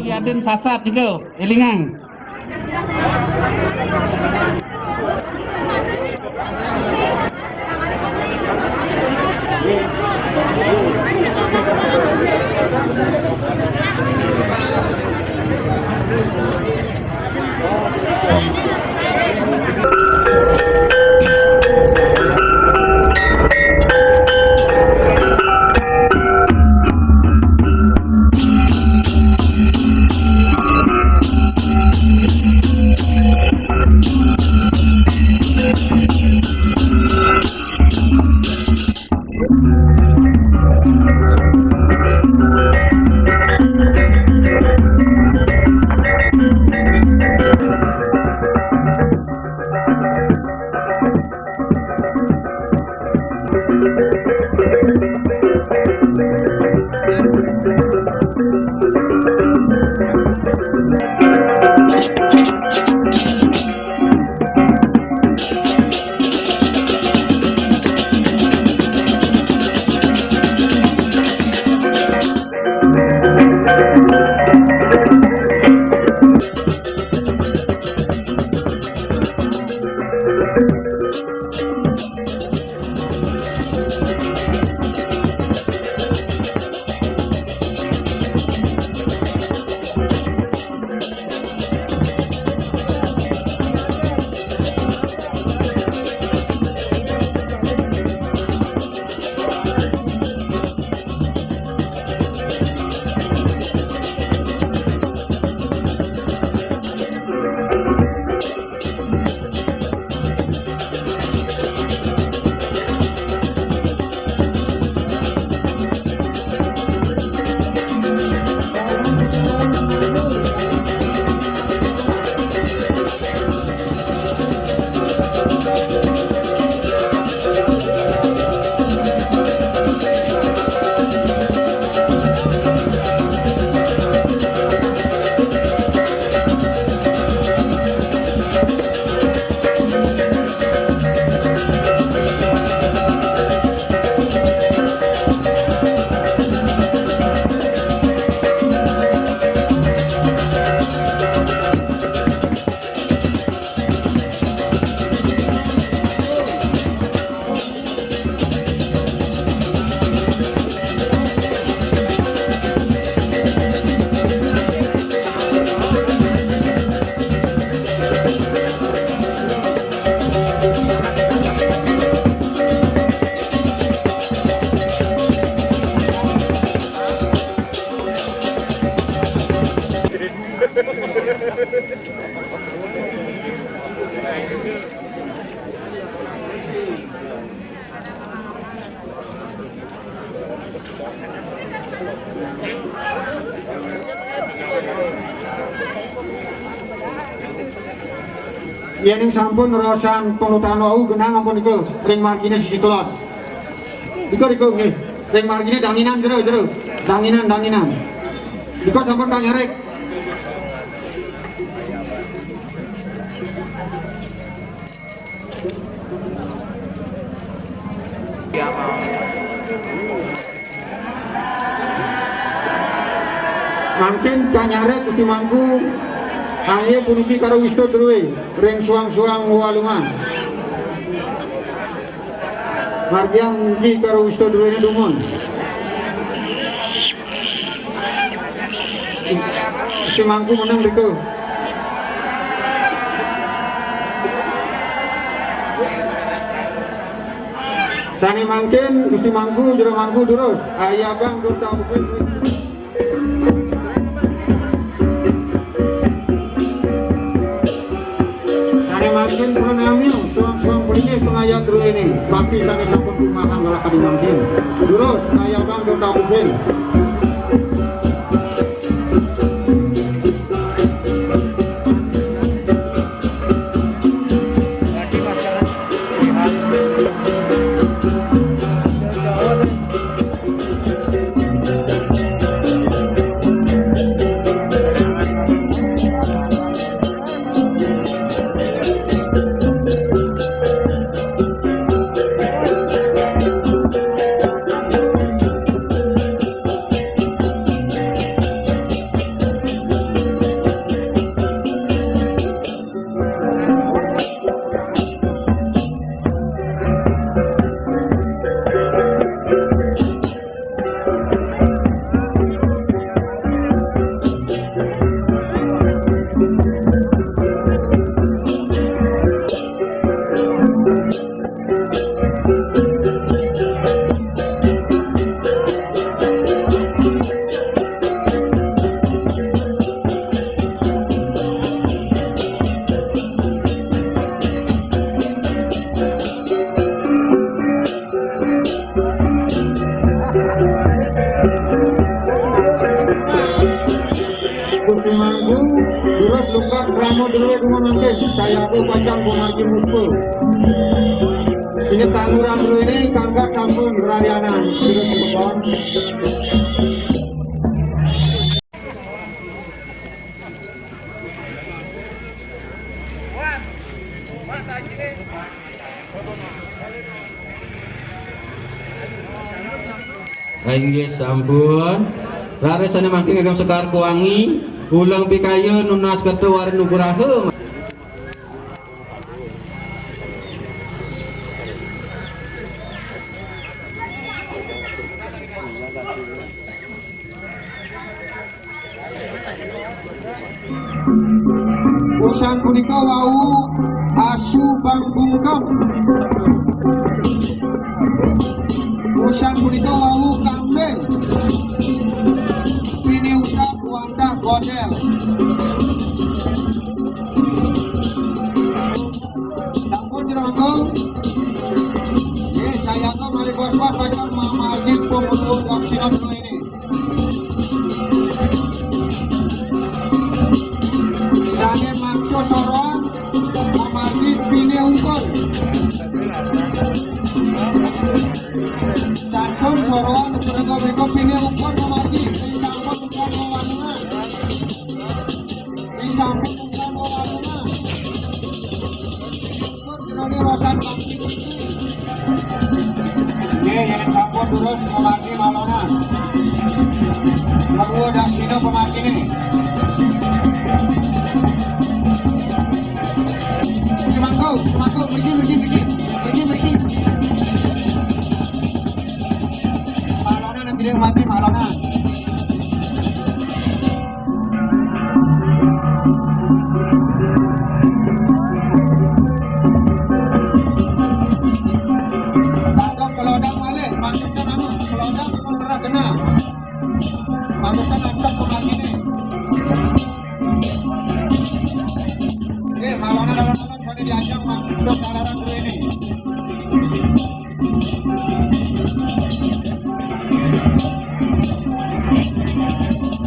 Yaden sasat itu, elingang. Yening sampun rosan pengutan wau genang ampun iku ring margine sisi kelon. Iku nggih. Ring margine danginan jero. Danginan. Iku sampun Kang Yarek. Mungkin Kang Yarek Gusti Mangku hanya puniki karo Wisto Druwe ring suang-suang walungan. Margiang mugi karo Wisto Druwe ini dumun. Si Mangku menang diko. Sani mangkin Gusti Mangku jero Mangku durus. Ayah bang durta bukit. Mungkin pranami suang-suang politik pengayat dulu ini tapi sana sampun kumahan malah kadi mungkin terus ayah bang dota bukin nomor 2 dengan nanti saya aku pacang Bonarji Musku. Ini tanguran dulu ini kanggak sampun Radiana sudah sebekon. Inggih sampun. Lare sana makin ngagam sekar kuangi, ulang pikayo nunas ketu warin nugurahe. Urusan punika wau asu bang bungkam. Urusan punika wau kambing. Ini udah Wanda Godel. Sampun jerangko. Saya kok mari bos-bos macam Mama Ajit pemulung laksina dulu ini. Sane makso soron Mama Ajit pilih unggul. Sampun soron mereka pilih unggul Mama Ajit. Sampun usaha wawangan. Sampun usaha wawangan. Ini rosan bangkit. Yang sampun terus memarki malonan. Lalu ada sini pemarki ini. Semangkau, pergi. Malonan nanti dia mati malonan.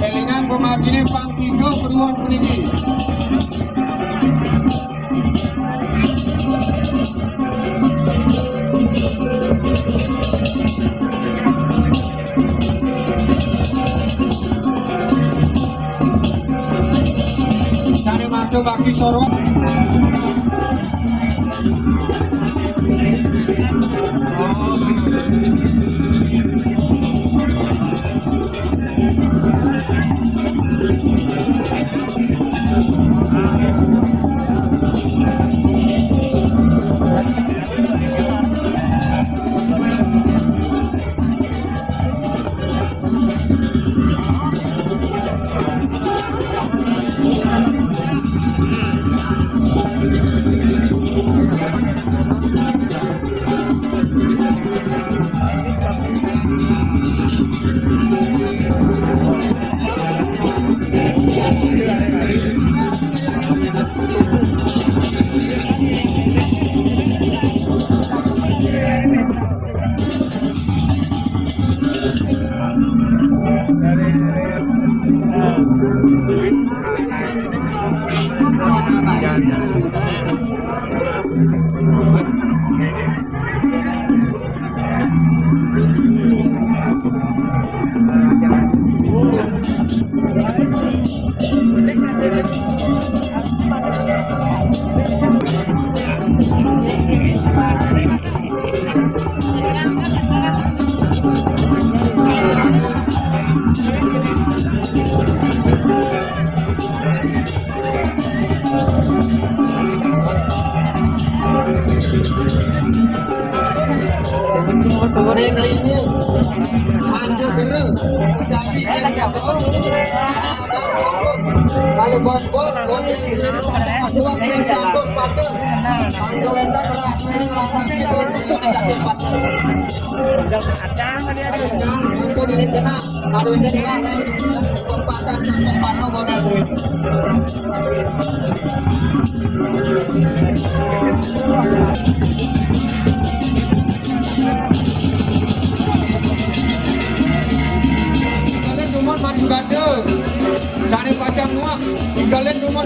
Kelingan pemargine pang 3 beruang puniki. Sare mantu bakti sorong. Goreng ini manja gereng kalau bos-bos asuhan perintah bos patung kalau entah berat ini melakukan yang sangkut ini kena ada yang kena tempatan bos patung godel maju gade sane pacang muak tinggalin rumah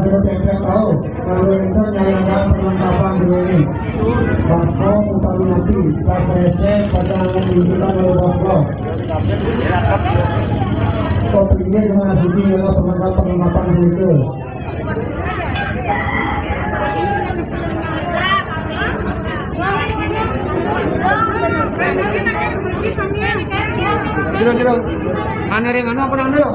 Seperti yang kita tahu, pemerintah menyayangkan penangkapan dulu ini. Basko Utaminati, KPSC pada menunjukkan oleh Basko. Topik ini dengan asli adalah penangkapan dulu itu. Kira-kira, ane ring anu apa nang dulu?